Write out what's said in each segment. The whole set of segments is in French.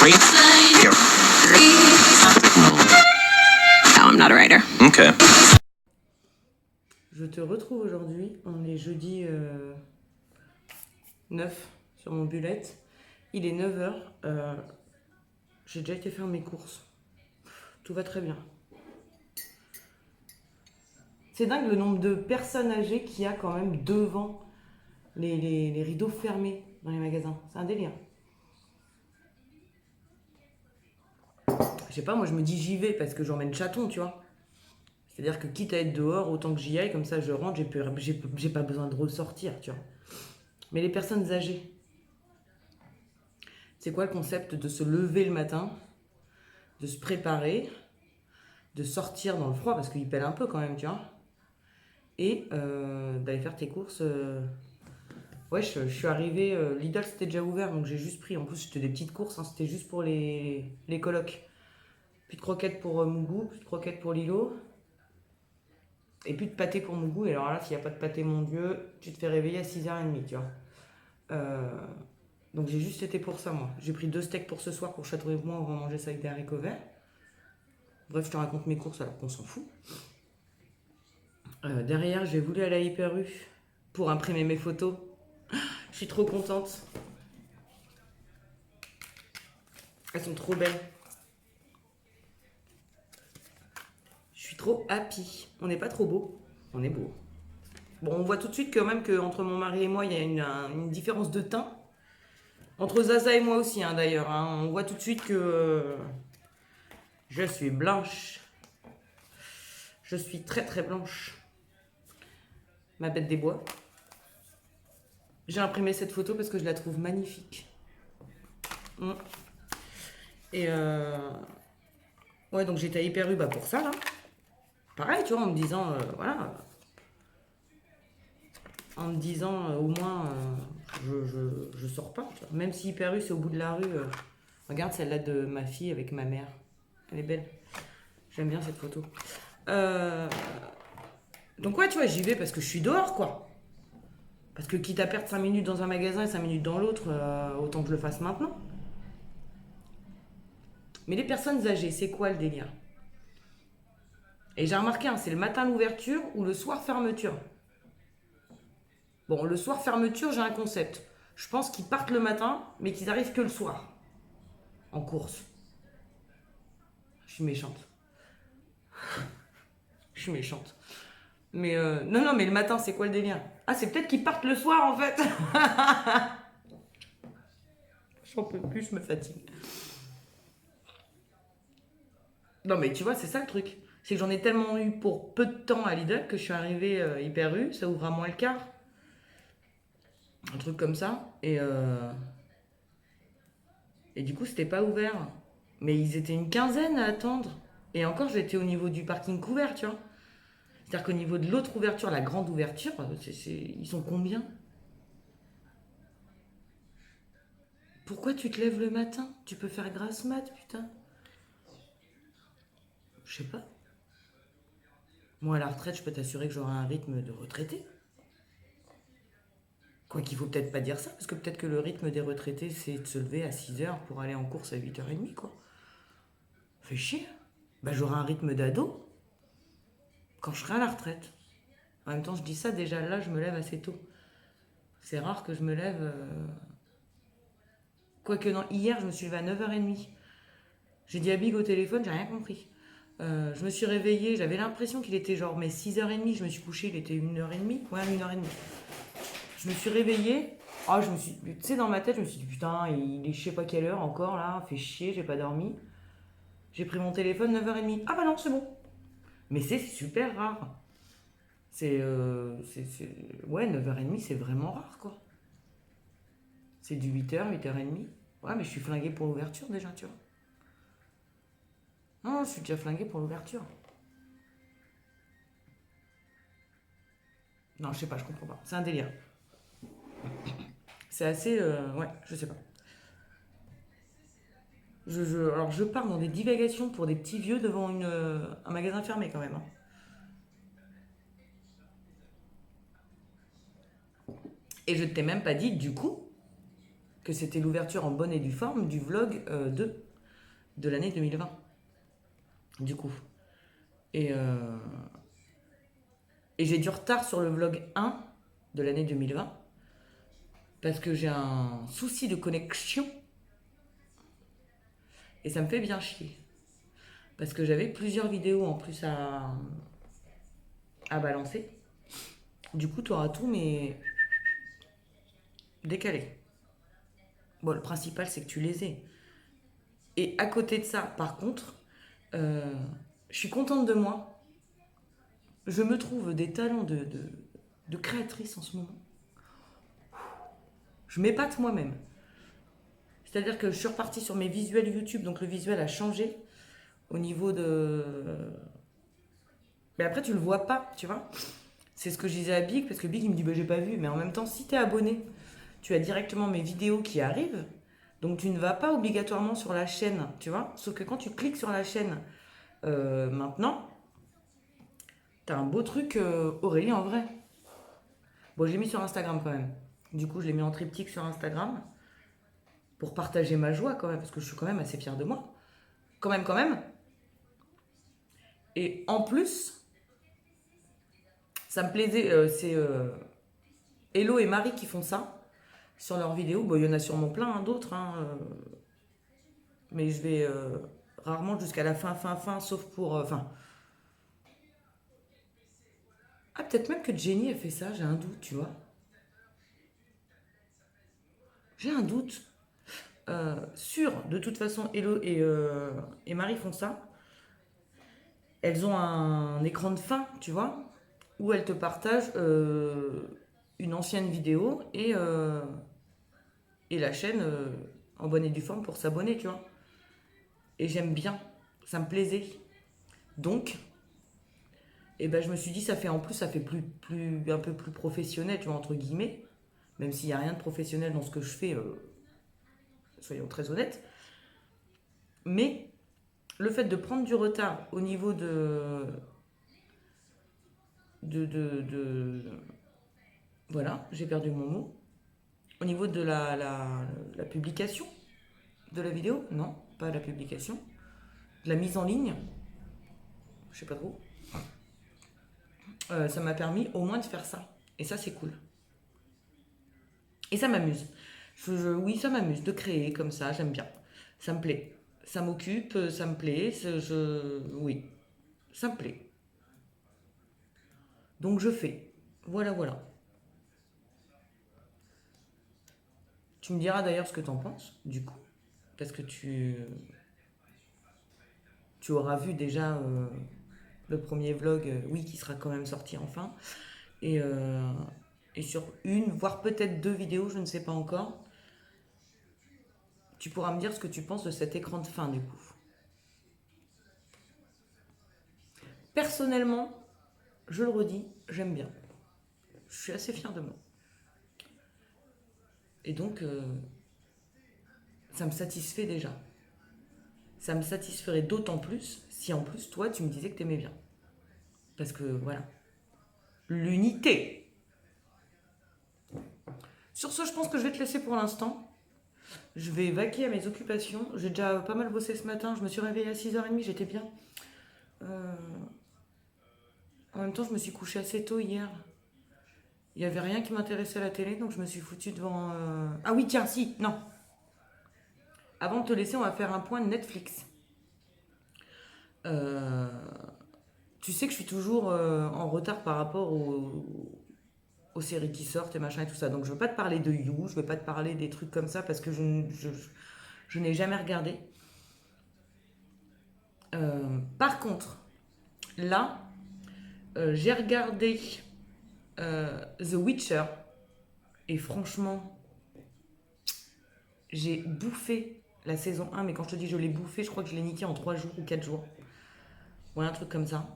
No, I'm not a writer. Okay. Je te retrouve aujourd'hui, on est jeudi 9 sur mon bullet. Il est 9h, j'ai déjà été faire mes courses. Tout va très bien. C'est dingue le nombre de personnes âgées qu'il y a quand même devant les rideaux fermés dans les magasins. C'est un délire. Je sais pas, moi je me dis j'y vais parce que j'emmène chaton, tu vois. C'est-à-dire que quitte à être dehors, autant que j'y aille, comme ça je rentre, j'ai pas besoin de ressortir, tu vois. Mais les personnes âgées, c'est quoi le concept de se lever le matin, de se préparer, de sortir dans le froid, parce qu'il pèle un peu quand même, tu vois, et d'aller faire tes courses. Ouais, je suis arrivée, Lidl c'était déjà ouvert, donc j'ai juste pris, en plus c'était des petites courses, hein, c'était juste pour les colocs. Plus de croquettes pour Mougou, plus de croquettes pour Lilo. Et plus de pâté pour Mougou. Et alors là, s'il n'y a pas de pâté, mon Dieu, tu te fais réveiller à 6h30, tu vois. Donc j'ai juste été pour ça, moi. J'ai pris 2 steaks pour ce soir pour Château et moi, on va manger ça avec des haricots verts. Bref, je te raconte mes courses alors qu'on s'en fout. Derrière, j'ai voulu aller à Hyper U pour imprimer mes photos. Je suis trop contente. Elles sont trop belles. Je suis trop happy. On n'est pas trop beau. On est beau. Bon, on voit tout de suite quand même qu'entre mon mari et moi, il y a une différence de teint. Entre Zaza et moi aussi, hein, d'ailleurs. Hein. On voit tout de suite que je suis blanche. Je suis très très blanche. Ma bête des bois. J'ai imprimé cette photo parce que je la trouve magnifique. Et ouais, donc j'étais à Hyper U pour ça, là. Pareil, tu vois, en me disant, voilà. En me disant, au moins, je sors pas. Tu vois. Même si Hyper U, c'est au bout de la rue. Regarde celle-là de ma fille avec ma mère. Elle est belle. J'aime bien cette photo. Donc ouais, tu vois, j'y vais parce que je suis dehors, quoi. Parce que quitte à perdre 5 minutes dans un magasin et 5 minutes dans l'autre, autant que je le fasse maintenant. Mais les personnes âgées, c'est quoi le délire? Et j'ai remarqué, hein, c'est le matin l'ouverture ou le soir fermeture. Bon, le soir fermeture, j'ai un concept. Je pense qu'ils partent le matin, mais qu'ils arrivent que le soir. En course. Je suis méchante. Je suis méchante. Mais non, mais le matin, c'est quoi le délire? Ah, c'est peut-être qu'ils partent le soir, en fait. J'en peux plus, je me fatigue. Non, mais tu vois, c'est ça le truc. C'est que j'en ai tellement eu pour peu de temps à Lidl que je suis arrivée Hyper U, ça ouvre à moins le quart. Un truc comme ça. Et du coup, c'était pas ouvert. Mais ils étaient une quinzaine à attendre. Et encore, j'étais au niveau du parking couvert, tu vois. C'est-à-dire qu'au niveau de l'autre ouverture, la grande ouverture, ils sont combien? Pourquoi tu te lèves le matin? Tu peux faire grasse mat, putain. Je sais pas. Moi, à la retraite, je peux t'assurer que j'aurai un rythme de retraité. Quoi qu'il faut peut-être pas dire ça, parce que peut-être que le rythme des retraités, c'est de se lever à 6h pour aller en course à 8h30, quoi. Fait chier. Bah, j'aurai un rythme d'ado quand je serai à la retraite. En même temps, je dis ça, déjà là, je me lève assez tôt. C'est rare que je me lève... Quoique non, hier, je me suis levée à 9h30. J'ai dit à Big au téléphone, j'ai rien compris. Je me suis réveillée, j'avais l'impression qu'il était genre mais 6h30, je me suis couchée, il était 1h30. Ouais, 1h30. Je me suis réveillée, tu sais, dans ma tête, je me suis dit putain, il est je sais pas quelle heure encore là, fait chier, j'ai pas dormi. J'ai pris mon téléphone, 9h30. Ah bah non, c'est bon. Mais c'est super rare. Ouais, 9h30, c'est vraiment rare, quoi. C'est du 8h, 8h30. Ouais, mais je suis flinguée pour l'ouverture déjà, tu vois. Non, je suis déjà flinguée pour l'ouverture. Non, je sais pas, je comprends pas. C'est un délire. C'est assez... ouais, je sais pas. Alors, je pars dans des divagations pour des petits vieux devant un magasin fermé, quand même. Hein. Et je ne t'ai même pas dit, du coup, que c'était l'ouverture en bonne et due forme du vlog 2 de l'année 2020. Du coup. Et, euh, et j'ai du retard sur le vlog 1 de l'année 2020 parce que j'ai un souci de connexion et ça me fait bien chier. Parce que j'avais plusieurs vidéos en plus à balancer. Du coup, tu auras tout, mais décalé. Bon, le principal, c'est que tu les aies. Et à côté de ça, par contre, euh, je suis contente de moi. Je me trouve des talents de créatrice en ce moment. Je m'épate moi-même. C'est-à-dire que je suis repartie sur mes visuels YouTube, donc le visuel a changé au niveau de... Mais après, tu le vois pas, tu vois. C'est ce que je disais à Big, parce que Big, il me dit, bah, j'ai pas vu. Mais en même temps, si tu es abonné, tu as directement mes vidéos qui arrivent. Donc, tu ne vas pas obligatoirement sur la chaîne, tu vois. Sauf que quand tu cliques sur la chaîne maintenant, tu as un beau truc Aurélie en vrai. Bon, je l'ai mis sur Instagram quand même. Du coup, je l'ai mis en triptyque sur Instagram pour partager ma joie quand même, parce que je suis quand même assez fière de moi. Quand même, quand même. Et en plus, ça me plaisait, c'est Hello et Marie qui font ça sur leurs vidéos. Bon, il y en a sûrement plein d'autres, hein, mais je vais rarement jusqu'à la fin, sauf pour... Enfin... ah, peut-être même que Jenny a fait ça, j'ai un doute, tu vois. J'ai un doute. Sur, de toute façon, Hello et Marie font ça. Elles ont un écran de fin, tu vois, où elles te partagent une ancienne vidéo et la chaîne en bonne et due forme pour s'abonner, tu vois. Et j'aime bien, ça me plaisait. Donc, et ben, je me suis dit, ça fait en plus, ça fait un peu plus professionnel, tu vois, entre guillemets, même s'il n'y a rien de professionnel dans ce que je fais, soyons très honnêtes. Mais le fait de prendre du retard au niveau de voilà, j'ai perdu mon mot. Au niveau de la publication de la vidéo, non, pas la publication, de la mise en ligne, je sais pas trop. Ça m'a permis au moins de faire ça. Et ça, c'est cool. Et ça m'amuse. Oui, ça m'amuse de créer comme ça, j'aime bien. Ça me plaît. Ça m'occupe, ça me plaît. Oui, ça me plaît. Donc je fais. Voilà, voilà. Tu me diras d'ailleurs ce que t'en penses, du coup. Parce que tu auras vu déjà le premier vlog, oui, qui sera quand même sorti enfin. Et, euh, et sur une, voire peut-être deux vidéos, je ne sais pas encore, tu pourras me dire ce que tu penses de cet écran de fin, du coup. Personnellement, je le redis, j'aime bien. Je suis assez fière de moi. Et donc, ça me satisfait déjà. Ça me satisferait d'autant plus si en plus, toi, tu me disais que t'aimais bien. Parce que, voilà. L'unité. Sur ce, je pense que je vais te laisser pour l'instant. Je vais vaquer à mes occupations. J'ai déjà pas mal bossé ce matin. Je me suis réveillée à 6h30, j'étais bien. Euh, En même temps, je me suis couchée assez tôt hier. Il n'y avait rien qui m'intéressait à la télé, donc je me suis foutue devant... ah oui, tiens, si, non. Avant de te laisser, on va faire un point de Netflix. Euh, Tu sais que je suis toujours en retard par rapport aux séries qui sortent et machin et tout ça. Donc je veux pas te parler de You, je veux pas te parler des trucs comme ça parce que je n'ai jamais regardé. Par contre, là, j'ai regardé The Witcher et franchement, j'ai bouffé la saison 1, mais quand je te dis je l'ai bouffé, je crois que je l'ai niqué en 3 jours ou 4 jours. Ouais, un truc comme ça.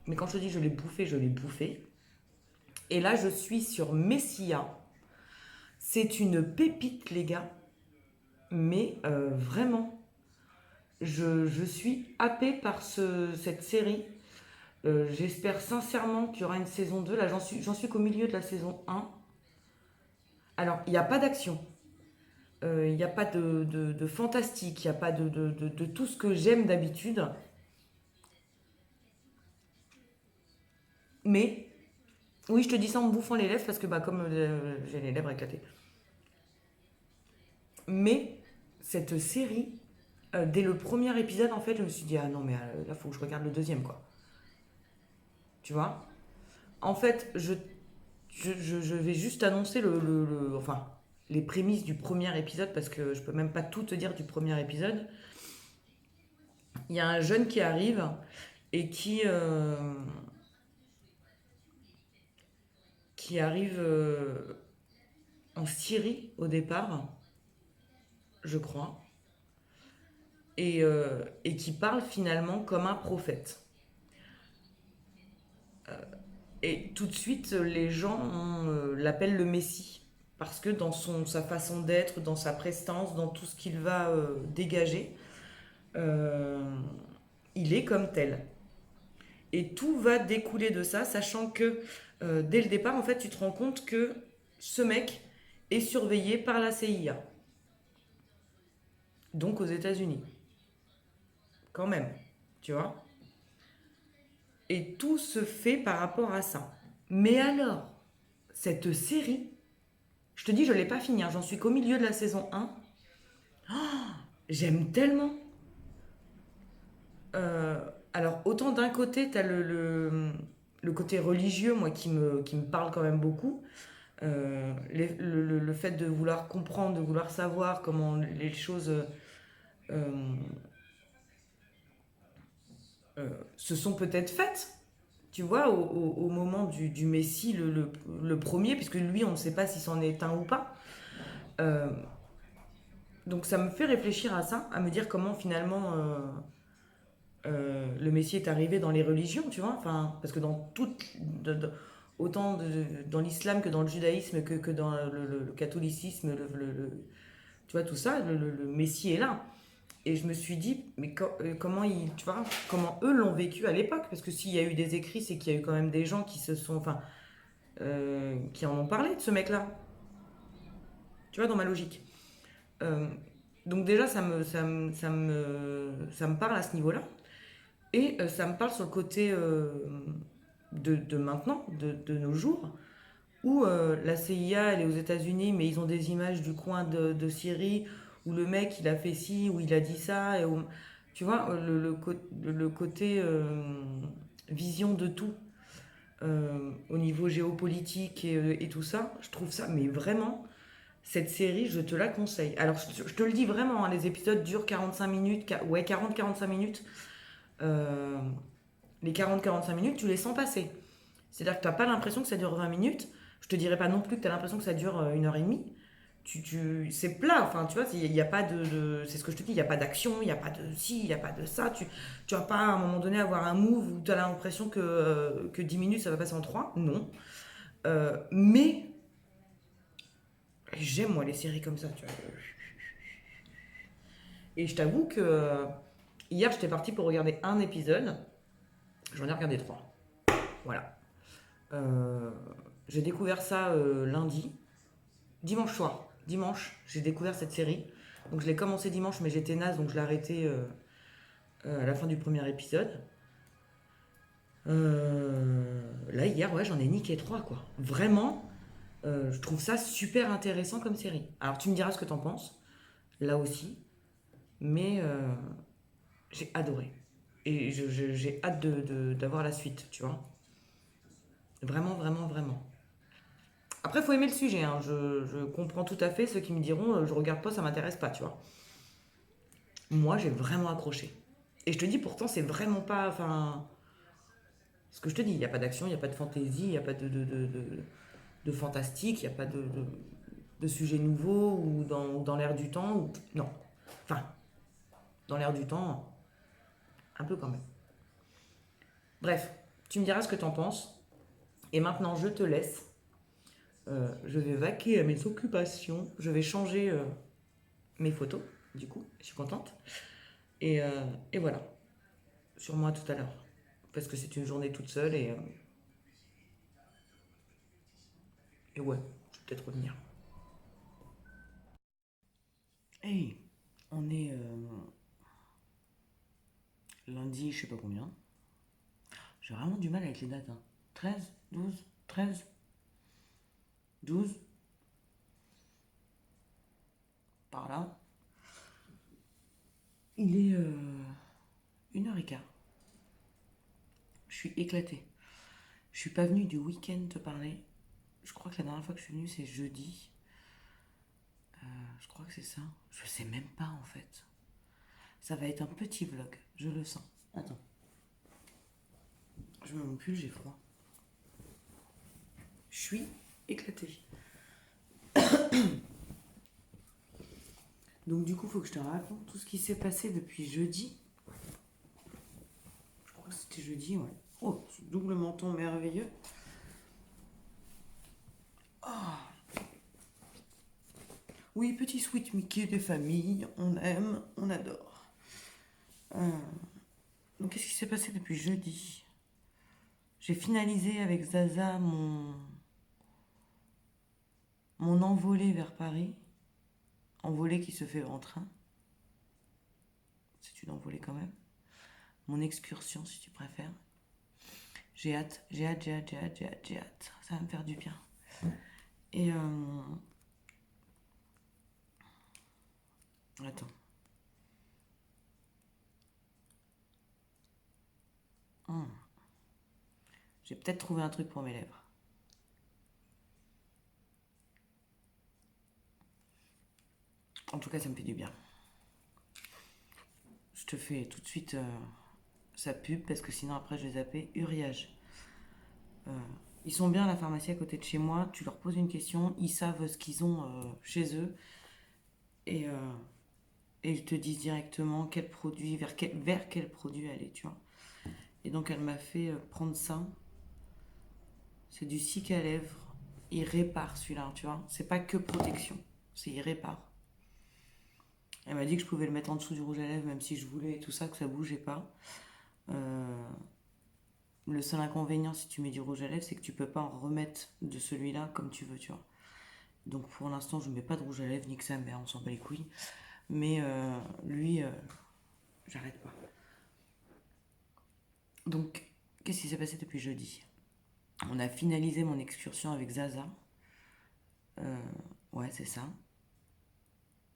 Mais quand je te dis je l'ai bouffé, je l'ai bouffé. Et là, je suis sur Messia. C'est une pépite, les gars. Mais vraiment, je suis happée par cette série. J'espère sincèrement qu'il y aura une saison 2. Là, j'en suis qu'au milieu de la saison 1. Alors, il n'y a pas d'action. Il n'y a pas de fantastique, il n'y a pas de tout ce que j'aime d'habitude. Mais, oui, je te dis ça en me bouffant les lèvres parce que, bah, comme j'ai les lèvres éclatées. Mais, cette série, dès le premier épisode, en fait, je me suis dit, ah non, mais là, faut que je regarde le deuxième, quoi. Tu vois? En fait, je vais juste annoncer enfin, les prémices du premier épisode parce que je peux même pas tout te dire du premier épisode. Il y a un jeune qui arrive et qui arrive en Syrie au départ, je crois, et qui parle finalement comme un prophète. Et tout de suite, les gens l'appellent le Messie. Parce que dans sa façon d'être, dans sa prestance, dans tout ce qu'il va dégager, euh, il est comme tel. Et tout va découler de ça, sachant que dès le départ, en fait, tu te rends compte que ce mec est surveillé par la CIA, donc aux États-Unis, quand même, tu vois. Et tout se fait par rapport à ça. Mais alors, cette série, je te dis, je ne l'ai pas finie, hein, j'en suis qu'au milieu de la saison 1. J'aime tellement. Euh, alors, autant d'un côté, tu as le côté religieux, moi, qui me parle quand même beaucoup. Le fait de vouloir comprendre, de vouloir savoir comment les choses euh, se sont peut-être faites, tu vois, au moment du Messie, le premier, puisque lui, on ne sait pas si c'en est un ou pas. Euh, donc ça me fait réfléchir à ça, à me dire comment finalement le Messie est arrivé dans les religions, tu vois, enfin, parce que dans toutes, autant dans l'islam que dans le judaïsme que dans le catholicisme, tu vois, tout ça, le Messie est là. Et je me suis dit, mais comment tu vois, comment eux l'ont vécu à l'époque? Parce que s'il y a eu des écrits, c'est qu'il y a eu quand même des gens qui se sont, enfin, qui en ont parlé de ce mec-là. Tu vois, dans ma logique. Euh, donc déjà, ça me parle à ce niveau-là. Et ça me parle sur le côté de maintenant, de nos jours, où la CIA, elle est aux États-Unis, mais ils ont des images du coin de Syrie, où le mec, il a fait ci, où il a dit ça. Tu vois, le côté vision de tout au niveau géopolitique et tout ça, je trouve ça, mais vraiment, cette série, je te la conseille. Alors, je te le dis vraiment, hein, les épisodes durent 45 minutes, ouais, 40-45 minutes. Euh, les 40-45 minutes, tu les sens passer. C'est-à-dire que tu n'as pas l'impression que ça dure 20 minutes. Je te dirais pas non plus que tu as l'impression que ça dure 1 heure et demie. C'est plat, enfin, tu vois, il n'y a pas c'est ce que je te dis, il n'y a pas d'action, il n'y a pas de ci, il n'y a pas de ça. Tu vas pas à un moment donné avoir un move où tu as l'impression que 10 minutes ça va passer en 3. Non. Mais j'aime moi les séries comme ça, tu vois. Et je t'avoue que hier j'étais partie pour regarder un épisode, j'en ai regardé trois. Voilà. Euh, j'ai découvert ça lundi. Dimanche soir. Dimanche, j'ai découvert cette série. Donc je l'ai commencé dimanche, mais j'étais naze, donc je l'ai arrêté à la fin du premier épisode. Là, hier, ouais, j'en ai niqué trois, quoi. Vraiment, je trouve ça super intéressant comme série. Alors, tu me diras ce que t'en penses, là aussi, mais j'ai adoré. Et j'ai hâte d'avoir la suite, tu vois. Vraiment, vraiment, vraiment. Après, il faut aimer le sujet, hein. Je comprends tout à fait ceux qui me diront je regarde pas, ça m'intéresse pas, tu vois. Moi, j'ai vraiment accroché. Et je te dis, pourtant, c'est vraiment pas. Enfin, ce que je te dis, il n'y a pas d'action, il n'y a pas de fantaisie, il n'y a pas de fantastique, il n'y a pas de sujet nouveau ou dans l'air du temps. Non. Enfin, dans l'air du temps, un peu quand même. Bref, tu me diras ce que tu en penses. Et maintenant, je te laisse. Je vais vaquer à mes occupations. Je vais changer mes photos, du coup. Je suis contente. Et, euh, et voilà. Sûrement à tout à l'heure. Parce que c'est une journée toute seule et ouais, je vais peut-être revenir. Hey, on est lundi, je sais pas combien. J'ai vraiment du mal avec les dates. 13, 12, 13, 12, par là. Il est 1h15. Je suis éclatée. Je suis pas venue du week-end te parler. Je crois que la dernière fois que je suis venue, c'est jeudi. Je crois que c'est ça. Je sais même pas en fait. Ça va être un petit vlog, je le sens. Attends. Je mets mon pull, j'ai froid. Je suis éclatée. Donc du coup, faut que je te raconte tout ce qui s'est passé depuis jeudi. Je crois que c'était jeudi, ouais. Oh, ce double menton merveilleux. Oui, petit sweet Mickey des familles, on aime, on adore. Donc qu'est-ce qui s'est passé depuis jeudi? J'ai finalisé avec Zaza mon envolée vers Paris. Envolée qui se fait en train. C'est une envolée quand même. Mon excursion si tu préfères. J'ai hâte, j'ai hâte, j'ai hâte, j'ai hâte, j'ai hâte, j'ai hâte. Ça va me faire du bien. Et attends. J'ai peut-être trouvé un truc pour mes lèvres. En tout cas, ça me fait du bien. Je te fais tout de suite sa pub parce que sinon après je vais zapper. Uriage. Ils sont bien à la pharmacie à côté de chez moi. Tu leur poses une question, ils savent ce qu'ils ont chez eux et, euh, et ils te disent directement quel produit, vers quel produit aller, tu vois. Et donc elle m'a fait prendre ça. C'est du cic à lèvres. Il répare celui-là, tu vois. C'est pas que protection, c'est il répare. Elle m'a dit que je pouvais le mettre en dessous du rouge à lèvres même si je voulais et tout ça, que ça bougeait pas. Le seul inconvénient si tu mets du rouge à lèvres, c'est que tu peux pas en remettre de celui-là comme tu veux, tu vois. Donc pour l'instant, je ne mets pas de rouge à lèvres, ni que ça, mais on s'en bat les couilles. Mais lui, j'arrête pas. Donc, qu'est-ce qui s'est passé depuis jeudi? On a finalisé mon excursion avec Zaza. Ouais, c'est ça.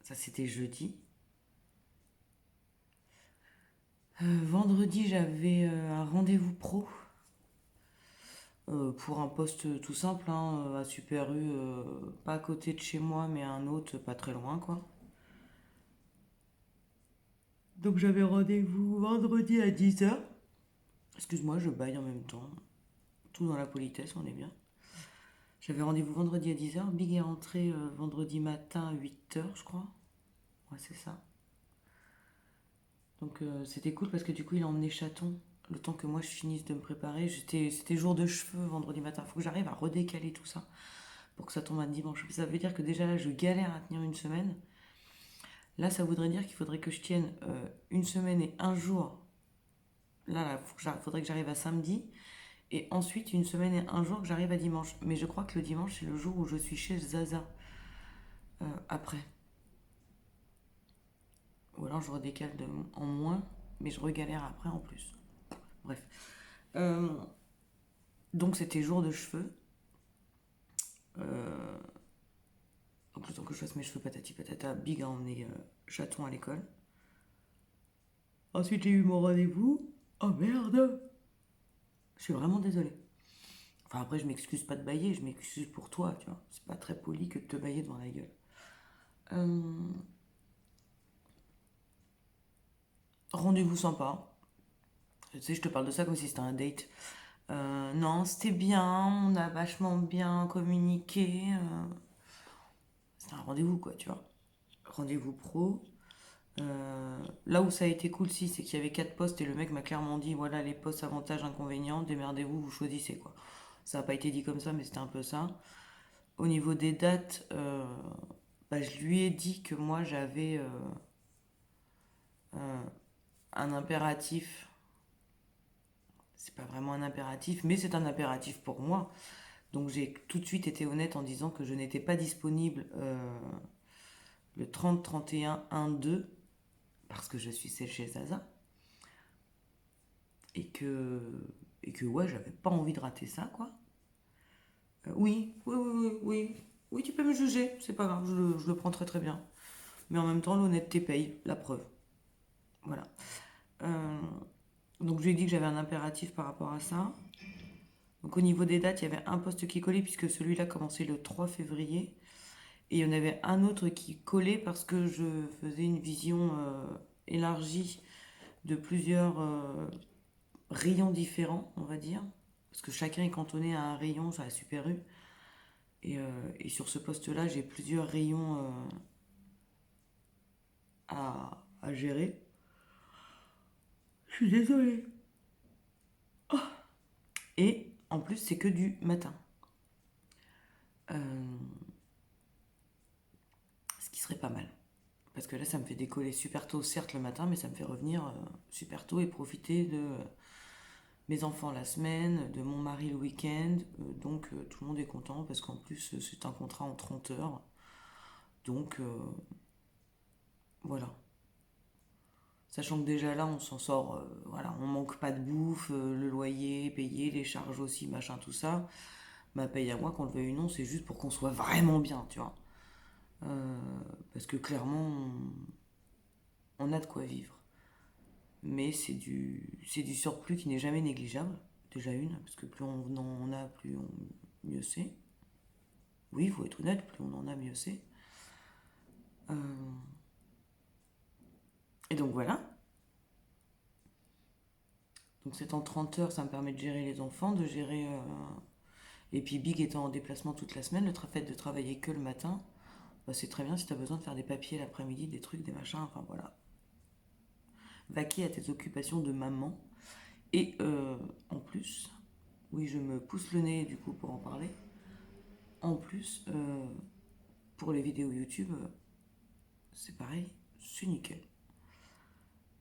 Ça, c'était jeudi. Vendredi, j'avais un rendez-vous pro pour un poste tout simple, hein, à Super U, pas à côté de chez moi, mais un autre, pas très loin, quoi. Donc j'avais rendez-vous vendredi à 10h. Excuse-moi, je baille en même temps. Tout dans la politesse, on est bien. J'avais rendez-vous vendredi à 10h. Big est rentré vendredi matin à 8h, je crois. Ouais, c'est ça. Donc c'était cool parce que du coup, il a emmené Chaton. Le temps que moi je finisse de me préparer. C'était jour de cheveux vendredi matin. Faut que j'arrive à redécaler tout ça pour que ça tombe un dimanche. Ça veut dire que déjà là, je galère à tenir une semaine. Là, ça voudrait dire qu'il faudrait que je tienne une semaine et un jour. Là, faudrait que j'arrive à samedi. Et ensuite, une semaine et un jour que j'arrive à dimanche. Mais je crois que le dimanche, c'est le jour où je suis chez Zaza. Après. Ou alors je redécale en moins, mais je regalère après en plus. Bref. Euh, donc c'était jour de cheveux. Donc le temps que je fasse mes cheveux patati patata, Big a emmené Chaton à l'école. Ensuite j'ai eu mon rendez-vous. Oh merde! Je suis vraiment désolée. Enfin après je m'excuse pas de bailler, je m'excuse pour toi, tu vois. C'est pas très poli que de te bailler devant la gueule. Rendez-vous sympa. Tu sais, je te parle de ça comme si c'était un date. Non, c'était bien, on a vachement bien communiqué. C'était un rendez-vous, quoi, tu vois. Rendez-vous pro. Là où ça a été cool, si, c'est qu'il y avait 4 postes et le mec m'a clairement dit voilà les postes avantages, inconvénients, démerdez-vous, vous choisissez, quoi. Ça n'a pas été dit comme ça, mais c'était un peu ça. Au niveau des dates, bah, je lui ai dit que moi j'avais un impératif. C'est pas vraiment un impératif, mais c'est un impératif pour moi. Donc j'ai tout de suite été honnête en disant que je n'étais pas disponible le 30, 31, 1, 2, parce que je suis celle chez Zaza. Et que ouais, j'avais pas envie de rater ça, quoi. Oui, tu peux me juger, c'est pas grave, je le prends très très bien. Mais en même temps, l'honnêteté paye, la preuve. Voilà. Euh, donc je lui ai dit que j'avais un impératif par rapport à ça. Donc au niveau des dates, il y avait un poste qui collait puisque celui-là commençait le 3 février. Et il y en avait un autre qui collait parce que je faisais une vision élargie de plusieurs rayons différents, on va dire. Parce que chacun est cantonné à un rayon sur la Super U. Et sur ce poste-là, j'ai plusieurs rayons à gérer. Je suis désolée. Et en plus, c'est que du matin. Euh, ce qui serait pas mal. Parce que là, ça me fait décoller super tôt, certes le matin, mais ça me fait revenir super tôt et profiter de mes enfants la semaine, de mon mari le week-end. Donc tout le monde est content parce qu'en plus, c'est un contrat en 30 heures. Donc voilà. Sachant que déjà là, on s'en sort, voilà, on manque pas de bouffe, le loyer payé, les charges aussi, machin, tout ça. Ma paye à moi, qu'on le veuille ou non, c'est juste pour qu'on soit vraiment bien, tu vois. Euh, Parce que clairement, on a de quoi vivre. Mais c'est du surplus qui n'est jamais négligeable. Déjà une, parce que plus on en a, mieux c'est. Oui, il faut être honnête, plus on en a, mieux c'est. Euh, et donc voilà. Donc c'est en 30 heures, ça me permet de gérer les enfants, de gérer... Et puis Big étant en déplacement toute la semaine, le fait de travailler que le matin, bah, c'est très bien si tu as besoin de faire des papiers l'après-midi, des trucs, des machins, enfin voilà. Vaquer à tes occupations de maman. Et en plus, oui, je me pousse le nez du coup pour en parler. En plus, pour les vidéos YouTube, c'est pareil, c'est nickel.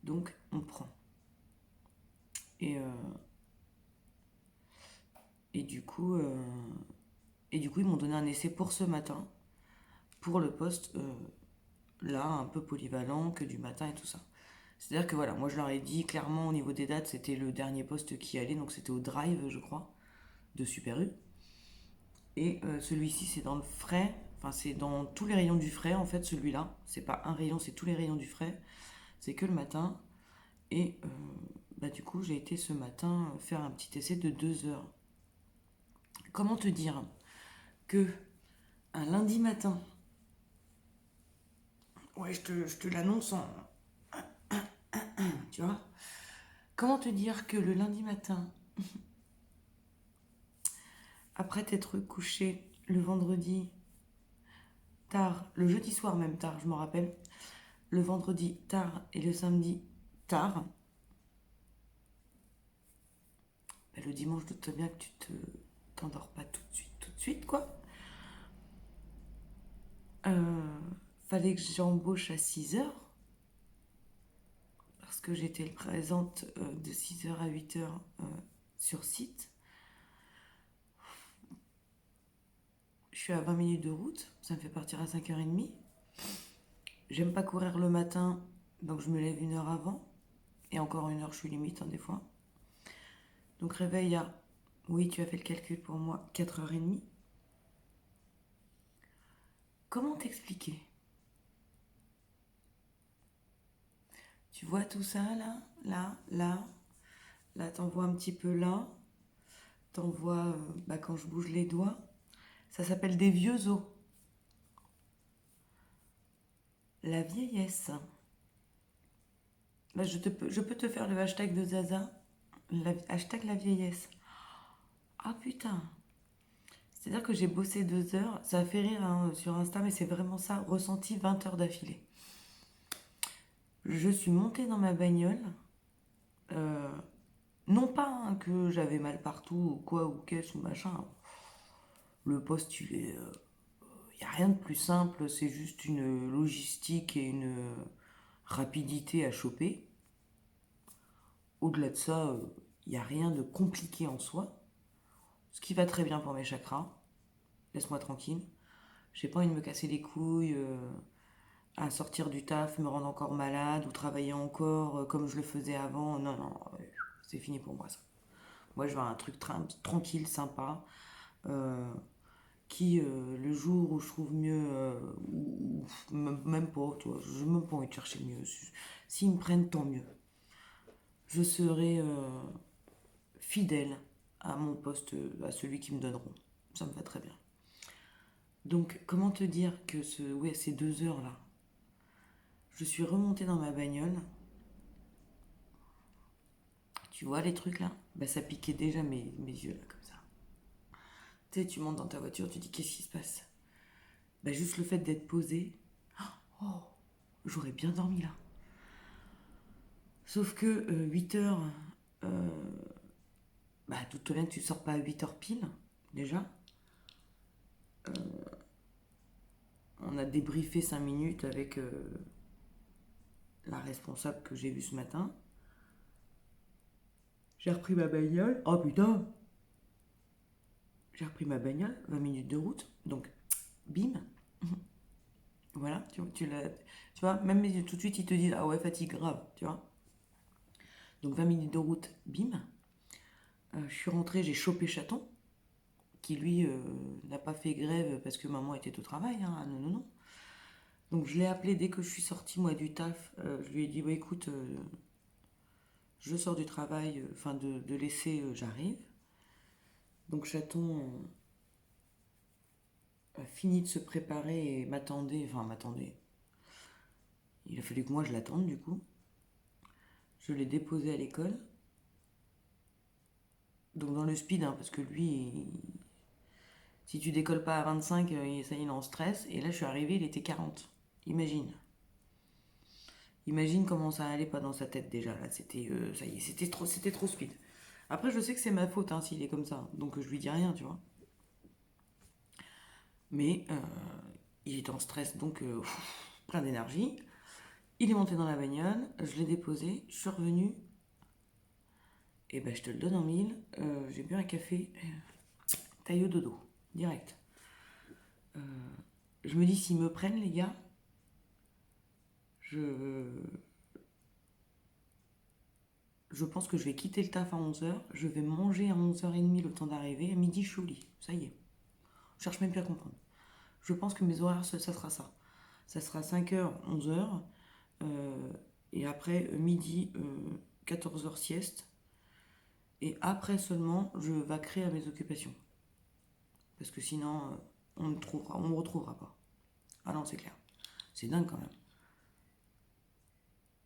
Donc on prend. Et, euh, et du coup, euh, ils m'ont donné un essai pour ce matin, pour le poste là, un peu polyvalent, que du matin et tout ça. C'est-à-dire que voilà, moi je leur ai dit clairement au niveau des dates, c'était le dernier poste qui allait, donc c'était au Drive, je crois, de Super U. Et celui-ci, c'est dans le frais, enfin c'est dans tous les rayons du frais en fait, celui-là. C'est pas un rayon, c'est tous les rayons du frais. C'est que le matin. Et bah, du coup, j'ai été ce matin faire un petit essai de 2 heures. Comment te dire que un lundi matin, ouais, je te l'annonce en. Tu vois. Comment te dire que le lundi matin, après t'être couché le vendredi tard, le jeudi soir même tard, je me rappelle, le vendredi tard et le samedi tard, bah, le dimanche, doute bien que tu t'endors pas tout de suite, quoi. Euh, Fallait que j'embauche à 6 heures parce que j'étais présente de 6 heures à 8 heures sur site. Je suis à 20 minutes de route, ça me fait partir à 5h30. J'aime pas courir le matin, donc je me lève 1 heure avant. Et encore 1 heure, je suis limite, hein, des fois. Donc réveil à, oui, tu as fait le calcul pour moi, 4h30. Comment t'expliquer? Tu vois tout ça là, t'en vois un petit peu là, t'en vois bah, quand je bouge les doigts. Ça s'appelle des vieux os. La vieillesse. Bah, je peux te faire le hashtag de Zaza. Hashtag la vieillesse. Ah putain. C'est-à-dire que j'ai bossé 2 heures. Ça a fait rire hein, sur Insta, mais c'est vraiment ça. Ressenti 20 heures d'affilée. Je suis montée dans ma bagnole. Euh, non pas hein, que j'avais mal partout ou quoi ou qu'est-ce ou machin. Le poste, il est... y a rien de plus simple. C'est juste une logistique et une rapidité à choper. Au-delà de ça, il n'y a rien de compliqué en soi. Ce qui va très bien pour mes chakras. Laisse-moi tranquille. J'ai pas envie de me casser les couilles à sortir du taf, me rendre encore malade ou travailler encore comme je le faisais avant. Non, non, c'est fini pour moi ça. Moi, je veux un truc tranquille, sympa, euh, qui, le jour où je trouve mieux, ou même pas, tu vois, je n'ai même pas envie de chercher mieux. S'ils me prennent, tant mieux. Je serai fidèle à mon poste, à celui qui me donneront. Ça me va très bien. Donc, comment te dire que ouais, ces 2 heures-là, je suis remontée dans ma bagnole. Tu vois les trucs là? Bah, ça piquait déjà mes yeux là, comme ça. Tu sais, tu montes dans ta voiture, tu dis qu'est-ce qui se passe? Bah, juste le fait d'être posé, oh, j'aurais bien dormi là. Sauf que 8 heures, euh, bah, tout te bien que tu sors pas à 8 heures pile, déjà. On a débriefé 5 minutes avec la responsable que j'ai vue ce matin. J'ai repris ma bagnole. Oh putain! J'ai repris ma bagnole, 20 minutes de route. Donc, bim. Voilà, tu vois, même tout de suite ils te disent ah ouais, fatigue grave, tu vois. Donc 20 minutes de route, bim. Je suis rentrée, j'ai chopé Chaton, qui lui n'a pas fait grève parce que maman était au travail, hein. Ah, non, non, non. Donc je l'ai appelé dès que je suis sortie moi du taf. Je lui ai dit bah écoute, je sors du travail, enfin de l'essai, j'arrive. Donc Chaton a fini de se préparer et m'attendait, enfin m'attendait. Il a fallu que moi je l'attende du coup. Je l'ai déposé à l'école. Donc dans le speed, hein, parce que lui, si tu décolles pas à 25, ça y est, il est en stress. Et là, je suis arrivée, il était 40. Imagine. Imagine comment ça allait pas dans sa tête déjà. Là, ça y est, c'était trop speed. Après, je sais que c'est ma faute hein, s'il est comme ça. Donc je lui dis rien, tu vois. Mais il était en stress, donc plein d'énergie. Il est monté dans la bagnole, je l'ai déposé, je suis revenue. Et ben, je te le donne en mille. J'ai bu un café, taille au dodo, direct. Je me dis, s'ils me prennent, les gars, je, je pense que je vais quitter le taf à 11 heures. Je vais manger à 11h30 le temps d'arriver. À midi, je suis au lit. Ça y est. Je cherche même plus à comprendre. Je pense que mes horaires, ça sera ça. Ça sera 5h, 11h. Et après, midi, 14h sieste. Et après seulement, je vaquerai à mes occupations. Parce que sinon, on me retrouvera pas. Ah non, c'est clair. C'est dingue quand même.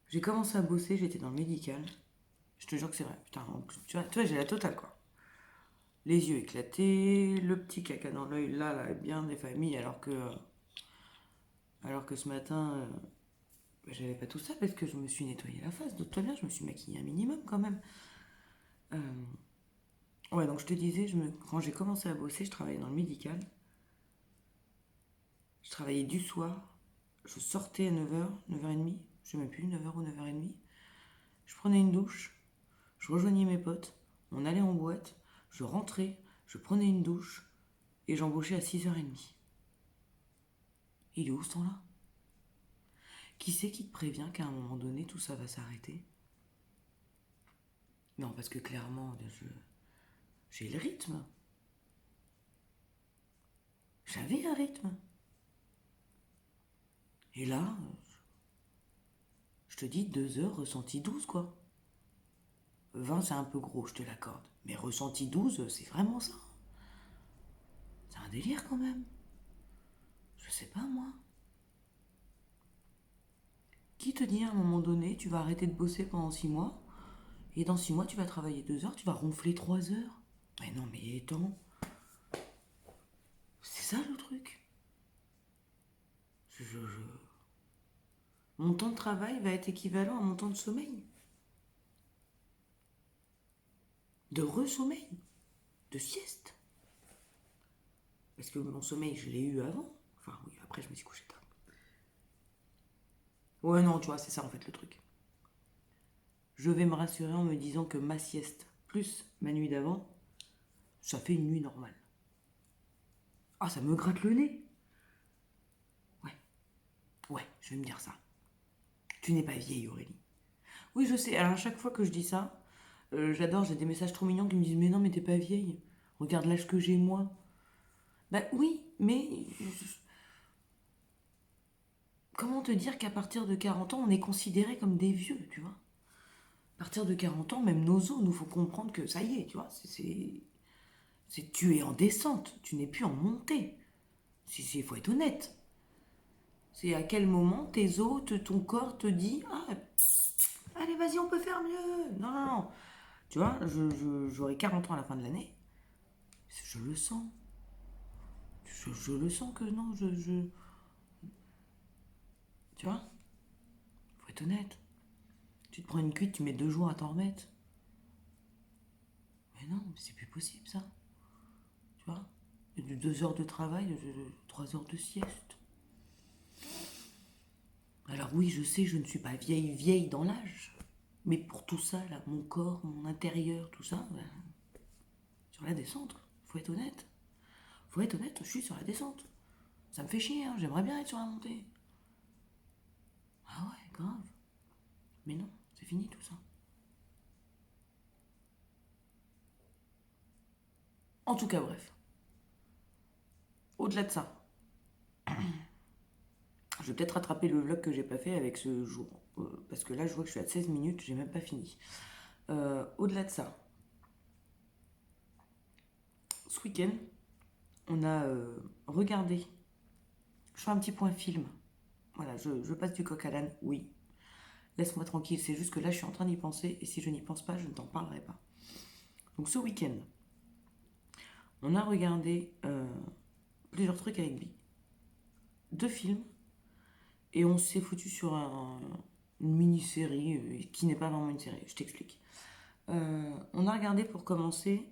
J'ai commencé à bosser, j'étais dans le médical. Je te jure que c'est vrai. Putain, tu vois, j'ai la totale quoi. Les yeux éclatés, le petit caca dans l'œil, là, bien des familles, alors que ce matin, j'avais pas tout ça parce que je me suis nettoyé la face. D'autant bien, je me suis maquillée un minimum quand même. Euh, ouais, donc je te disais, quand j'ai commencé à bosser, je travaillais dans le médical. Je travaillais du soir. Je sortais à 9h, 9h30, je sais même plus, 9h ou 9h30. Je prenais une douche, je rejoignais mes potes, on allait en boîte, je rentrais, je prenais une douche et j'embauchais à 6h30. Il est où ce temps-là? Qui c'est qui te prévient qu'à un moment donné tout ça va s'arrêter? Non, parce que clairement, j'ai le rythme. J'avais un rythme. Et là, je te dis 2 heures, ressenti 12 quoi. 20 c'est un peu gros, je te l'accorde. Mais ressenti 12, c'est vraiment ça. C'est un délire quand même. Je sais pas moi. Qui te dit à un moment donné, tu vas arrêter de bosser pendant 6 mois, et dans 6 mois, tu vas travailler 2 heures, tu vas ronfler 3 heures? Mais non, mais attends. C'est ça le truc. Mon temps de travail va être équivalent à mon temps de sommeil. De re-sommeil. De sieste. Parce que mon sommeil, je l'ai eu avant. Enfin, oui, après, je me suis couché tard. Ouais, non, tu vois, c'est ça en fait le truc. Je vais me rassurer en me disant que ma sieste plus ma nuit d'avant, ça fait une nuit normale. Ah, ça me gratte le nez. Ouais, ouais, Je vais me dire ça. Tu n'es pas vieille, Aurélie. Oui, je sais. Alors, à chaque fois que je dis ça, j'adore, j'ai des messages trop mignons qui me disent, mais non, mais t'es pas vieille. Regarde l'âge que j'ai, moi. Bah oui, mais comment te dire qu'à partir de 40 ans, on est considéré comme des vieux, tu vois? À partir de 40 ans, même nos os, nous faut comprendre que ça y est, tu vois, tu es en descente, tu n'es plus en montée. Il faut être honnête. C'est à quel moment tes os, ton corps te dit, ah, allez, vas-y, on peut faire mieux. Non, non, non. Tu vois, j'aurai 40 ans à la fin de l'année. Je le sens. Je le sens que non, tu vois, faut être honnête. Tu te prends une cuite, tu mets 2 jours à t'en remettre. Mais non, c'est plus possible ça. Tu vois, 2 heures de travail, 3 heures de sieste. Alors oui, je sais, je ne suis pas vieille dans l'âge. Mais pour tout ça, là, mon corps, mon intérieur, tout ça, ben, sur la descente, faut être honnête. Faut être honnête, je suis sur la descente. Ça me fait chier, hein, j'aimerais bien être sur la montée. Ah ouais, grave. Mais non, c'est fini tout ça. En tout cas, bref. Au-delà de ça, je vais peut-être rattraper le vlog que j'ai pas fait avec ce jour. Parce que là, je vois que je suis à 16 minutes, j'ai même pas fini. Au-delà de ça, ce week-end, on a regardé. Je fais un petit point film. Voilà, je passe du coq à l'âne, oui. Laisse-moi tranquille, c'est juste que là, je suis en train d'y penser. Et si je n'y pense pas, je ne t'en parlerai pas. Donc ce week-end, on a regardé plusieurs trucs avec lui. 2 films. Et on s'est foutu sur une mini-série qui n'est pas vraiment une série. Je t'explique. On a regardé pour commencer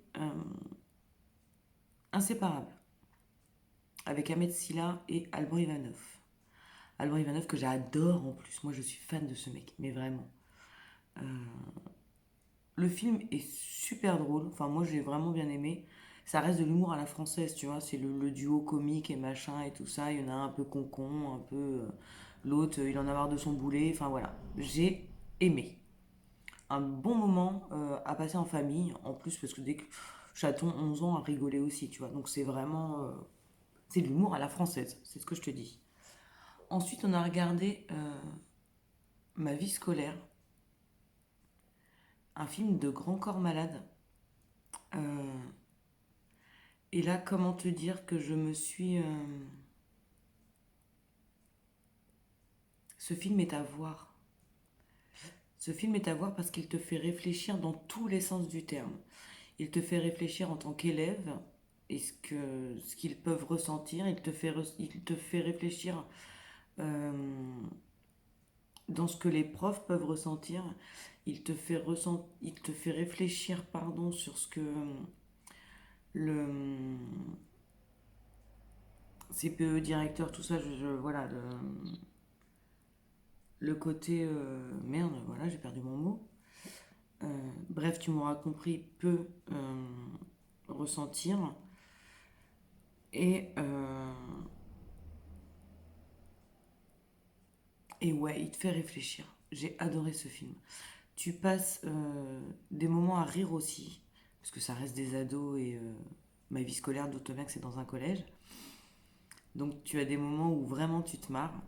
Inséparables avec Ahmed Silla et Alban Ivanov. Alban Ivanov que j'adore en plus. Moi je suis fan de ce mec, mais vraiment. Le film est super drôle. Enfin moi j'ai vraiment bien aimé. Ça reste de l'humour à la française, tu vois. C'est le duo comique et machin et tout ça. Il y en a un peu concon, un peu... l'autre, il en a marre de son boulet. Enfin voilà. J'ai aimé. Un bon moment à passer en famille. En plus parce que dès que chaton 11 ans a rigolé aussi, tu vois. Donc c'est vraiment... c'est de l'humour à la française. C'est ce que je te dis. Ensuite on a regardé Ma vie scolaire. Un film de Grand Corps Malade. Euh, et là, comment te dire que je me suis... Ce film est à voir. Ce film est à voir parce qu'il te fait réfléchir dans tous les sens du terme. Il te fait réfléchir en tant qu'élève et ce qu'ils peuvent ressentir. Il te fait réfléchir euh, dans ce que les profs peuvent ressentir. Il te fait réfléchir pardon, sur ce que le CPE directeur, tout ça, voilà, le côté merde, voilà, j'ai perdu mon mot. Bref, tu m'auras compris, peut ressentir. Et, et ouais, il te fait réfléchir. J'ai adoré ce film. Tu passes des moments à rire aussi, parce que ça reste des ados et ma vie scolaire, d'autant bien que c'est dans un collège. Donc tu as des moments où vraiment tu te marres.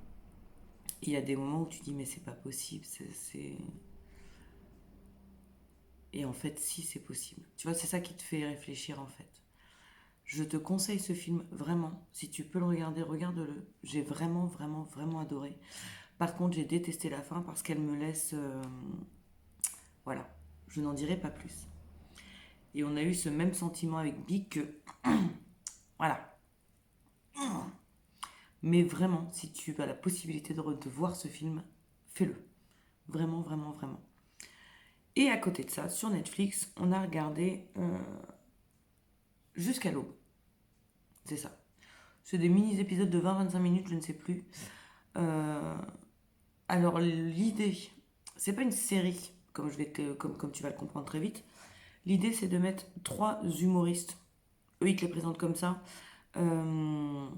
Et il y a des moments où tu dis mais c'est pas possible, Et en fait si c'est possible. Tu vois, c'est ça qui te fait réfléchir en fait. Je te conseille ce film, vraiment. Si tu peux le regarder, regarde-le. J'ai vraiment, vraiment, vraiment adoré. Par contre, j'ai détesté la fin parce qu'elle me laisse... voilà, je n'en dirai pas plus. Et on a eu ce même sentiment avec Big que... voilà. Mais vraiment, si tu as la possibilité de voir ce film, fais-le. Vraiment, vraiment, vraiment. Et à côté de ça, sur Netflix, on a regardé Jusqu'à l'aube. C'est ça. C'est des mini-épisodes de 20-25 minutes, je ne sais plus. Alors, l'idée, c'est pas une série, comme tu vas le comprendre très vite. L'idée, c'est de mettre 3 humoristes, eux, ils te les présentent comme ça, dans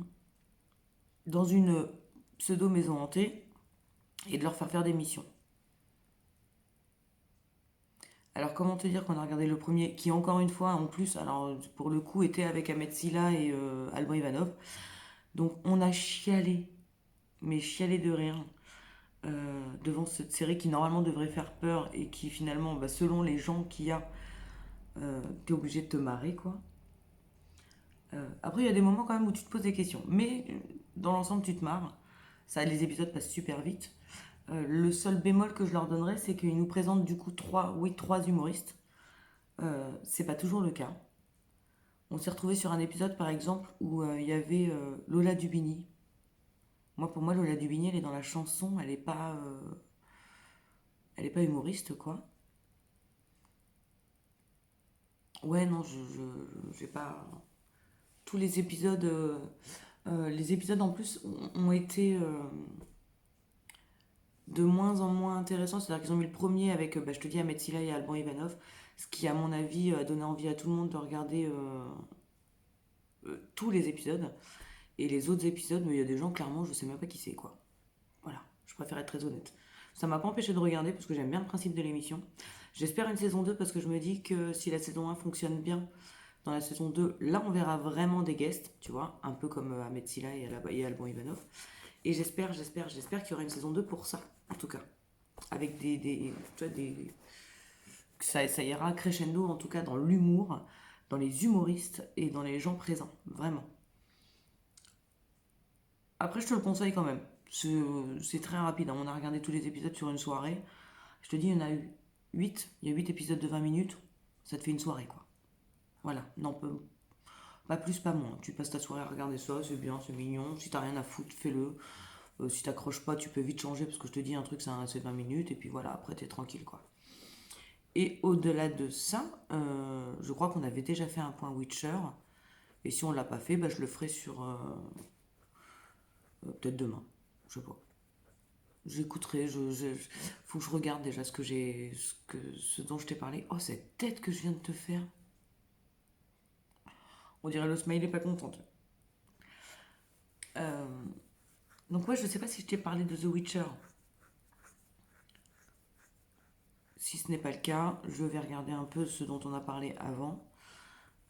une pseudo-maison hantée. et de leur faire des missions. Alors comment te dire qu'on a regardé le premier, qui encore une fois, en plus, alors pour le coup, était avec Ahmed Silla et Alban Ivanov. Donc on a chialé, mais chialé de rire, devant cette série qui normalement devrait faire peur et qui finalement, bah, selon les gens qu'il y a, t'es obligé de te marrer, quoi. Après, il y a des moments quand même où tu te poses des questions, mais dans l'ensemble, tu te marres. Ça, les épisodes passent super vite. Le seul bémol que je leur donnerais, c'est qu'ils nous présentent du coup trois humoristes. C'est pas toujours le cas. On s'est retrouvé sur un épisode par exemple où il y avait Lola Dubini. Pour moi, Lola Dubini, elle est dans la chanson, elle est pas humoriste quoi. Ouais, non, j'ai pas. Tous les épisodes en plus ont été de moins en moins intéressants. C'est-à-dire qu'ils ont mis le premier avec, bah, je te dis, Ahmed Silla et Alban Ivanov, ce qui, à mon avis, a donné envie à tout le monde de regarder tous les épisodes. Et les autres épisodes, mais il y a des gens, clairement, je sais même pas qui c'est, quoi. Voilà, je préfère être très honnête. Ça m'a pas empêché de regarder parce que j'aime bien le principe de l'émission. J'espère une saison 2 parce que je me dis que si la saison 1 fonctionne bien, dans la saison 2, là on verra vraiment des guests, tu vois, un peu comme Ahmed Silla et Alban Ivanov. Et j'espère qu'il y aura une saison 2 pour ça, en tout cas. Avec tu vois, que ça ira crescendo, en tout cas, dans l'humour, dans les humoristes et dans les gens présents, vraiment. Après, je te le conseille quand même. C'est très rapide, hein. On a regardé tous les épisodes sur une soirée. Je te dis, il y en a eu 8. Il y a 8 épisodes de 20 minutes. Ça te fait une soirée, quoi. Voilà. Non, pas plus, pas moins. Tu passes ta soirée à regarder ça, c'est bien, c'est mignon. Si t'as rien à foutre, fais-le. Si t'accroches pas, tu peux vite changer parce que je te dis un truc, c'est 20 minutes. Et puis voilà, après, t'es tranquille, quoi. Et au-delà de ça, je crois qu'on avait déjà fait un point Witcher. Et si on l'a pas fait, bah, je le ferai sur peut-être demain. Je sais pas. J'écouterai, faut que je regarde déjà ce dont je t'ai parlé. Oh, cette tête que je viens de te faire. On dirait le smiley pas contente. Euh, donc ouais, je sais pas si je t'ai parlé de The Witcher. Si ce n'est pas le cas, je vais regarder un peu ce dont on a parlé avant.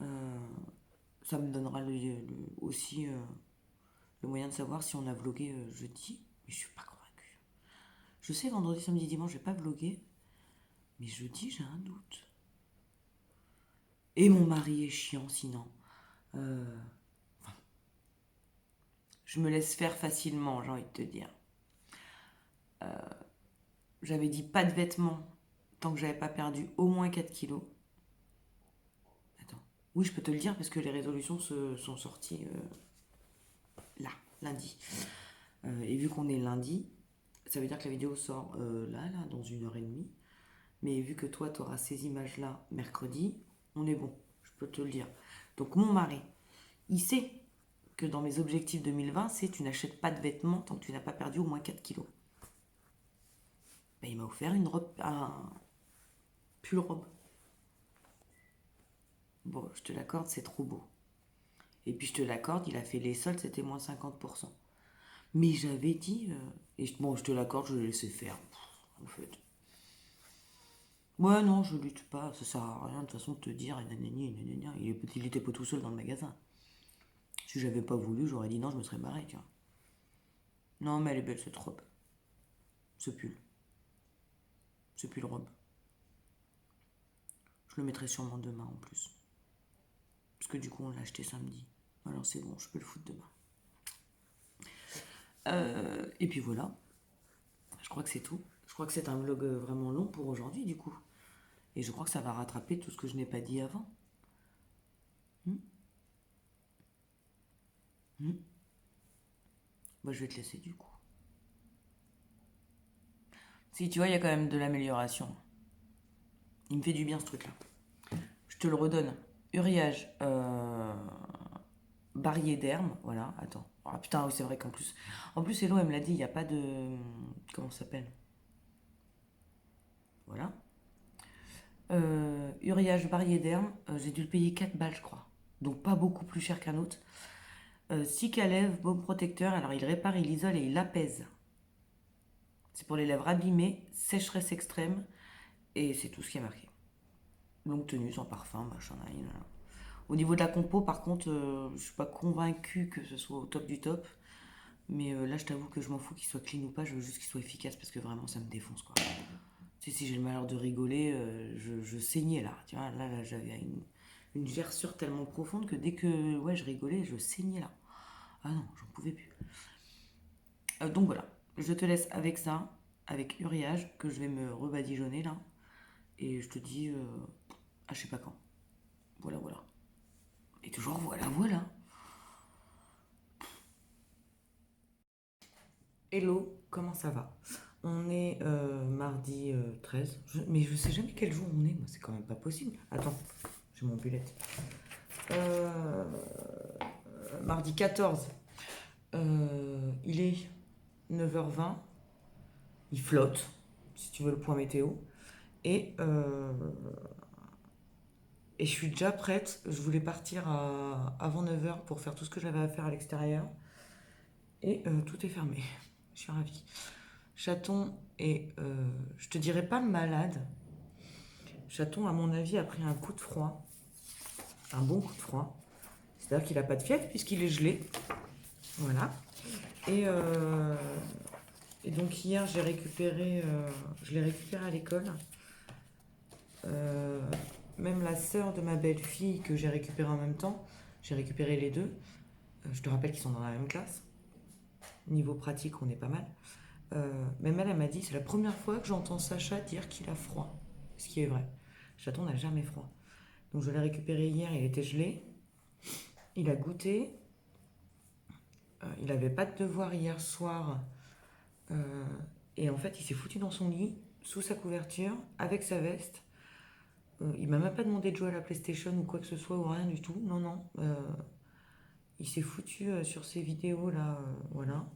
Euh, Ça me donnera aussi le moyen de savoir si on a vlogué jeudi. Mais je suis pas convaincue. Je sais vendredi, samedi, dimanche, j'ai pas vlogué. Mais jeudi, j'ai un doute. Et mon mari est chiant sinon. Euh, je me laisse faire facilement, j'ai envie de te dire. J'avais dit pas de vêtements tant que j'avais pas perdu au moins 4 kilos. Attends. Oui, je peux te le dire parce que les résolutions sont sorties là, lundi. Et vu qu'on est lundi, ça veut dire que la vidéo sort là, dans 1 heure et demie. Mais vu que toi, tu auras ces images-là mercredi, on est bon, je peux te le dire. Donc mon mari, il sait que dans mes objectifs 2020, c'est tu n'achètes pas de vêtements tant que tu n'as pas perdu au moins 4 kilos. Ben, il m'a offert une robe, un pull robe. Bon, je te l'accorde, c'est trop beau. Et puis je te l'accorde, il a fait les soldes, c'était moins 50%. Mais j'avais dit, bon, je te l'accorde, je l'ai laissé faire, en fait. Ouais, non, je lutte pas, ça sert à rien de toute façon de te dire, il était pas tout seul dans le magasin. Si j'avais pas voulu, j'aurais dit non, je me serais barré, tu vois. Non, mais elle est belle cette robe. Ce pull. Ce pull robe. Je le mettrai sûrement demain en plus. Parce que du coup, on l'a acheté samedi. Alors c'est bon, je peux le foutre demain. Et puis voilà. Je crois que c'est tout. Je crois que c'est un vlog vraiment long pour aujourd'hui, du coup. Et je crois que ça va rattraper tout ce que je n'ai pas dit avant. Hmm. Hmm. Bah, je vais te laisser du coup. Si, tu vois, il y a quand même de l'amélioration. Il me fait du bien ce truc-là. Je te le redonne. Uriage, Barrier d'herbe, voilà, attends. Ah putain, oui, c'est vrai qu'en plus. En plus, Hello, elle me l'a dit, il n'y a pas de. Comment ça s'appelle? Voilà. Uriage Barrier d'herbe, j'ai dû le payer 4 balles, je crois. Donc pas beaucoup plus cher qu'un autre. Cic à lèvres, baume protecteur, alors il répare, il isole et il apaise. C'est pour les lèvres abîmées, sécheresse extrême, et c'est tout ce qui est marqué. Longue tenue, sans parfum, machin, nan. Au niveau de la compo, par contre, je suis pas convaincue que ce soit au top du top. Mais là, je t'avoue que je m'en fous qu'il soit clean ou pas, je veux juste qu'il soit efficace parce que vraiment, ça me défonce, quoi. Tu sais, si j'ai le malheur de rigoler, je saignais là. Tu vois, là j'avais une gerçure tellement profonde que dès que ouais, je rigolais, je saignais là. Ah non, j'en pouvais plus. Donc voilà, je te laisse avec ça, avec Uriage, que je vais me rebadigeonner là. Et je te dis à je sais pas quand. Voilà, voilà. Et toujours voilà, voilà. Hello, comment ça va? On est mardi 13. Mais je sais jamais quel jour on est, moi, c'est quand même pas possible. Attends, j'ai mon bullet. Mardi 14. Il est 9h20. Il flotte, si tu veux le point météo. Et, euh, et je suis déjà prête. Je voulais partir avant 9h pour faire tout ce que j'avais à faire à l'extérieur. Et tout est fermé. Je suis ravie. Chaton est, je te dirais pas malade. Chaton, à mon avis, a pris un coup de froid. Un bon coup de froid. C'est-à-dire qu'il n'a pas de fièvre puisqu'il est gelé. Voilà. Et donc hier, je l'ai récupéré à l'école. Même la sœur de ma belle-fille que j'ai récupérée en même temps, j'ai récupéré les deux. Je te rappelle qu'ils sont dans la même classe. Niveau pratique, on est pas mal. Même elle m'a dit, c'est la première fois que j'entends Sacha dire qu'il a froid. Ce qui est vrai. Chaton n'a jamais froid. Donc je l'ai récupéré hier, il était gelé. Il a goûté. Il n'avait pas de devoir hier soir. Et en fait, il s'est foutu dans son lit, sous sa couverture, avec sa veste. Il m'a même pas demandé de jouer à la PlayStation ou quoi que ce soit, ou rien du tout. Non, non. Il s'est foutu sur ses vidéos, là, voilà.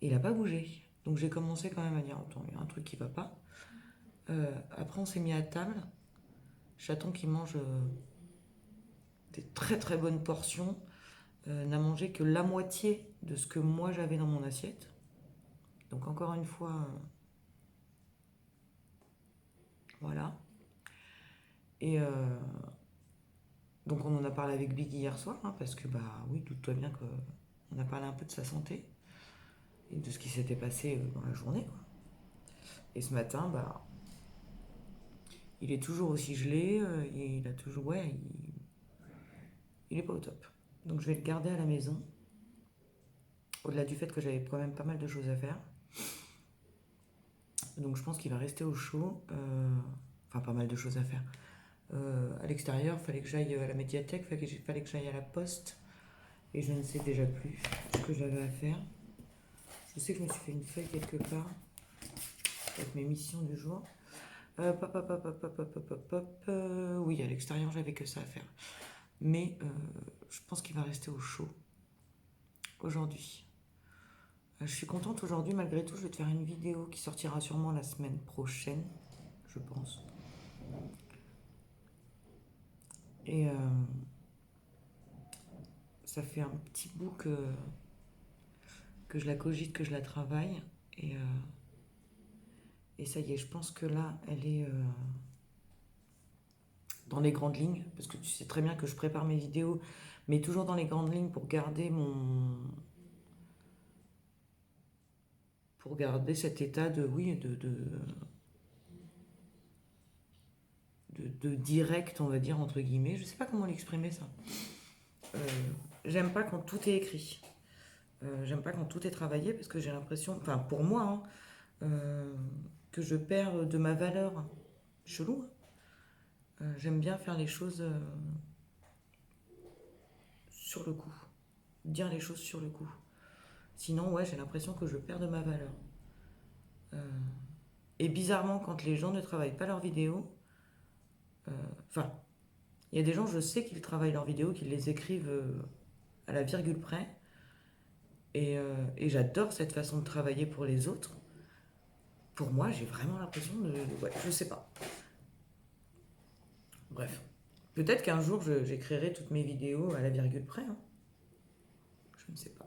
Et il n'a pas bougé. Donc j'ai commencé quand même à dire, attends, il y a un truc qui va pas. Après, on s'est mis à table. Chaton qui mange des très très bonnes portions n'a mangé que la moitié de ce que moi j'avais dans mon assiette. Donc encore une fois, voilà. Et donc on en a parlé avec Big hier soir, hein, parce que bah oui, doute-toi bien qu'on a parlé un peu de sa santé et de ce qui s'était passé dans la journée, quoi. Et ce matin, bah, il est toujours aussi gelé, il a toujours, ouais, il est pas au top. Donc je vais le garder à la maison, au-delà du fait que j'avais quand même pas mal de choses à faire. Donc je pense qu'il va rester au chaud, enfin pas mal de choses à faire. À l'extérieur, il fallait que j'aille à la médiathèque, il fallait que j'aille à la poste, et je ne sais déjà plus ce que j'avais à faire. Je sais que je me suis fait une feuille quelque part avec mes missions du jour. Oui, à l'extérieur, j'avais que ça à faire. Mais je pense qu'il va rester au chaud aujourd'hui. Je suis contente aujourd'hui, malgré tout. Je vais te faire une vidéo qui sortira sûrement la semaine prochaine, je pense. Et ça fait un petit bout que je la cogite, que je la travaille. Et ça y est, je pense que là, elle est dans les grandes lignes. Parce que tu sais très bien que je prépare mes vidéos, mais toujours dans les grandes lignes pour garder pour garder cet état de, oui, de direct, on va dire, entre guillemets. Je sais pas comment l'exprimer, ça. J'aime pas quand tout est écrit. J'aime pas quand tout est travaillé parce que j'ai l'impression, enfin pour moi, hein, que je perds de ma valeur. Chelou, hein. J'aime bien faire les choses sur le coup. Dire les choses sur le coup. Sinon, ouais, j'ai l'impression que je perds de ma valeur. Et bizarrement, quand les gens ne travaillent pas leurs vidéos, enfin, il y a des gens, je sais qu'ils travaillent leurs vidéos, qu'ils les écrivent à la virgule près. Et j'adore cette façon de travailler pour les autres. Pour moi, j'ai vraiment l'impression de... Ouais, je sais pas. Bref. Peut-être qu'un jour, j'écrirai toutes mes vidéos à la virgule près, hein. Je ne sais pas.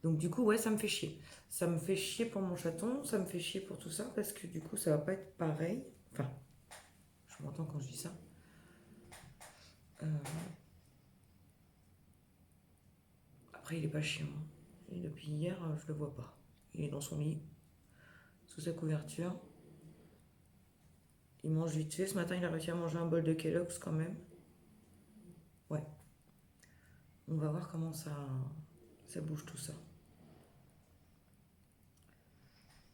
Donc du coup, ouais, ça me fait chier. Ça me fait chier pour mon chaton, ça me fait chier pour tout ça, parce que du coup, ça va pas être pareil. Enfin, je m'entends quand je dis ça. Euh, Après, il est pas chiant. Et depuis hier, je le vois pas. Il est dans son lit, sous sa couverture. Il mange vite fait. Ce matin, il a réussi à manger un bol de Kellogg's quand même. Ouais. On va voir comment ça bouge tout ça.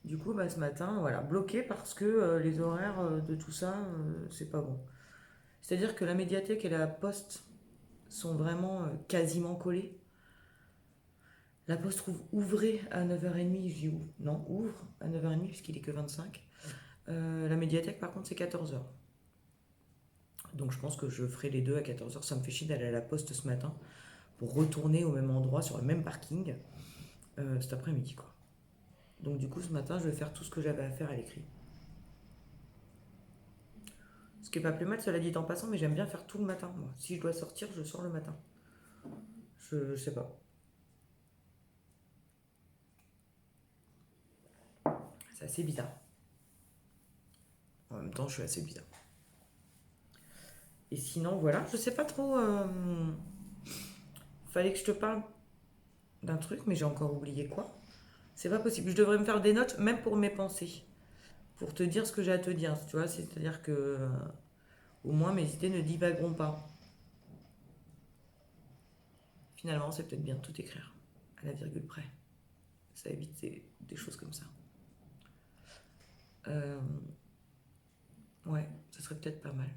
Du coup, bah, ce matin, voilà, bloqué parce que les horaires de tout ça, c'est pas bon. C'est-à-dire que la médiathèque et la poste sont vraiment quasiment collées. La poste trouve ouvrée à 9h30, je dis ouvre. Non, ouvre à 9h30 puisqu'il est que 25. La médiathèque, par contre, c'est 14h. Donc je pense que je ferai les deux à 14h. Ça me fait chier d'aller à la poste ce matin pour retourner au même endroit, sur le même parking, cet après-midi, quoi. Donc du coup, ce matin, je vais faire tout ce que j'avais à faire à l'écrit. Ce qui est pas plus mal, cela dit en passant, mais j'aime bien faire tout le matin, moi. Si je dois sortir, je sors le matin. Je sais pas. C'est assez bizarre. En même temps, je suis assez bizarre. Et sinon, voilà, je sais pas trop. Fallait que je te parle d'un truc, mais j'ai encore oublié quoi. C'est pas possible. Je devrais me faire des notes, même pour mes pensées, pour te dire ce que j'ai à te dire. Tu vois, c'est-à-dire que au moins mes idées ne divagueront pas. Finalement, c'est peut-être bien de tout écrire à la virgule près. Ça évite des choses comme ça. Euh, ouais, ça serait peut-être pas mal.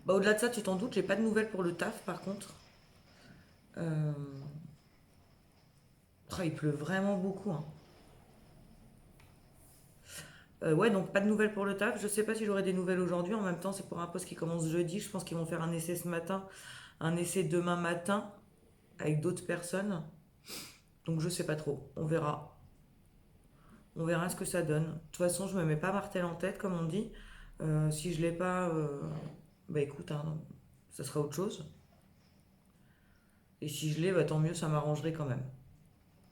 Bah, au-delà de ça, tu t'en doutes, j'ai pas de nouvelles pour le taf par contre. Euh, il pleut vraiment beaucoup, hein. Ouais, donc pas de nouvelles pour le taf. Je sais pas si j'aurai des nouvelles aujourd'hui. En même temps, c'est pour un poste qui commence jeudi. Je pense qu'ils vont faire un essai ce matin, un essai demain matin avec d'autres personnes. Donc je sais pas trop. On verra. On verra ce que ça donne. De toute façon, je me mets pas martel en tête, comme on dit. Si je l'ai pas, bah écoute, hein, ça sera autre chose. Et si je l'ai, bah tant mieux, ça m'arrangerait quand même.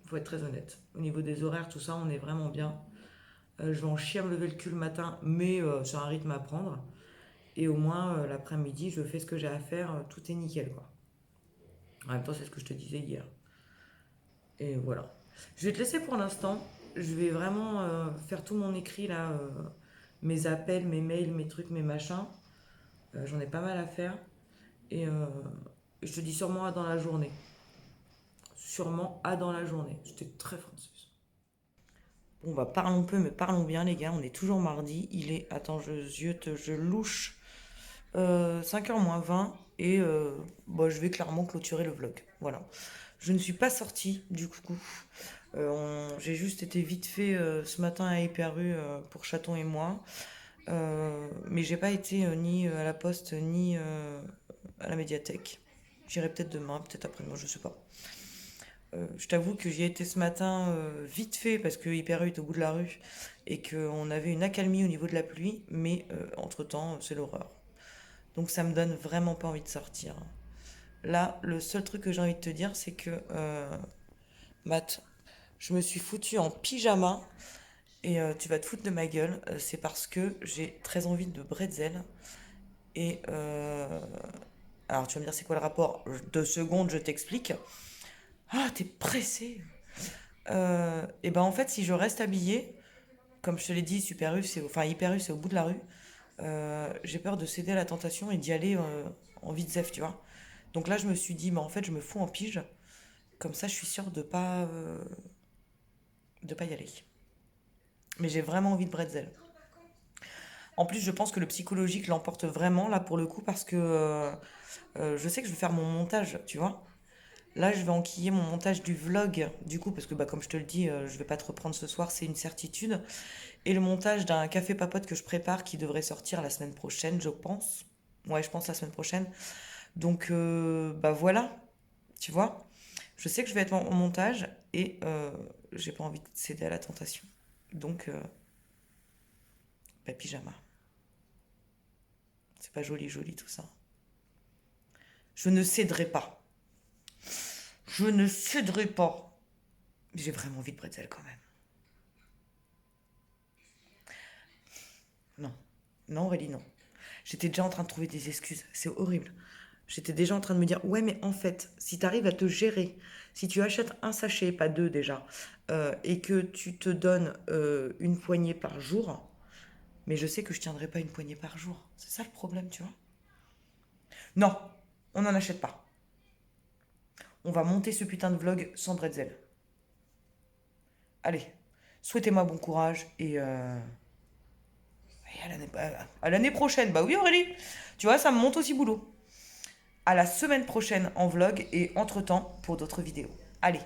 Faut être très honnête. Au niveau des horaires, tout ça, on est vraiment bien. Je vais en chier à me lever le cul le matin, mais sur un rythme à prendre. Et au moins, l'après-midi, je fais ce que j'ai à faire, tout est nickel, quoi. En même temps, c'est ce que je te disais hier. Et voilà. Je vais te laisser pour l'instant. Je vais vraiment faire tout mon écrit, là, mes appels, mes mails, mes trucs, mes machins. J'en ai pas mal à faire. Et je te dis sûrement à dans la journée. Sûrement à dans la journée. J'étais très française. Bon, bah parlons peu, mais parlons bien, les gars. On est toujours mardi. Il est, attends, je ziote, je louche. 5h moins 20 et bah, je vais clairement clôturer le vlog. Voilà. Je ne suis pas sortie du coup. J'ai juste été vite fait ce matin à Hyper U pour Chaton et moi. Mais j'ai pas été ni à la poste ni à la médiathèque. J'irai peut-être demain, peut-être après-demain, je sais pas. Je t'avoue que j'y ai été ce matin vite fait parce que Hyper U est au bout de la rue et qu'on avait une accalmie au niveau de la pluie, mais entre-temps, c'est l'horreur. Donc ça me donne vraiment pas envie de sortir. Là, le seul truc que j'ai envie de te dire, c'est que Matt, je me suis foutue en pyjama et tu vas te foutre de ma gueule. C'est parce que j'ai très envie de bretzel. Et alors tu vas me dire c'est quoi le rapport? 2 secondes, je t'explique. Ah, t'es pressé. Et ben en fait, si je reste habillée, comme je te l'ai dit, Super U, enfin Hyper U, c'est au bout de la rue. J'ai peur de céder à la tentation et d'y aller en vite-zef, tu vois. Donc là, je me suis dit, bah, en fait, je me fous en pige. Comme ça, je suis sûre de pas y aller. Mais j'ai vraiment envie de bretzel. En plus, je pense que le psychologique l'emporte vraiment, là, pour le coup, parce que je sais que je vais faire mon montage, tu vois. Là, je vais enquiller mon montage du vlog, du coup, parce que, bah, comme je te le dis, je vais pas te reprendre ce soir, c'est une certitude. Et le montage d'un café papote que je prépare, qui devrait sortir la semaine prochaine, je pense. Ouais, je pense la semaine prochaine. Donc, bah voilà, tu vois. Je sais que je vais être en montage et j'ai pas envie de céder à la tentation. Donc, bah, pyjama. C'est pas joli, joli tout ça. Je ne céderai pas. Je ne céderai pas. J'ai vraiment envie de bretzel quand même. Non. Non, Aurélie, non. J'étais déjà en train de trouver des excuses. C'est horrible. J'étais déjà en train de me dire, ouais, mais en fait, si tu arrives à te gérer, si tu achètes un sachet, pas deux déjà, et que tu te donnes une poignée par jour, mais je sais que je tiendrai pas une poignée par jour. C'est ça le problème, tu vois. Non, on n'en achète pas. On va monter ce putain de vlog sans bretzel. Allez, souhaitez-moi bon courage et à l'année prochaine. Bah oui, Aurélie, tu vois, ça me monte aussi boulot. À la semaine prochaine en vlog et entre-temps pour d'autres vidéos. Allez,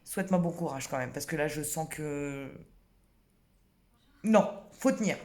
souhaite-moi bon courage quand même, parce que là, je sens que... Non, faut tenir.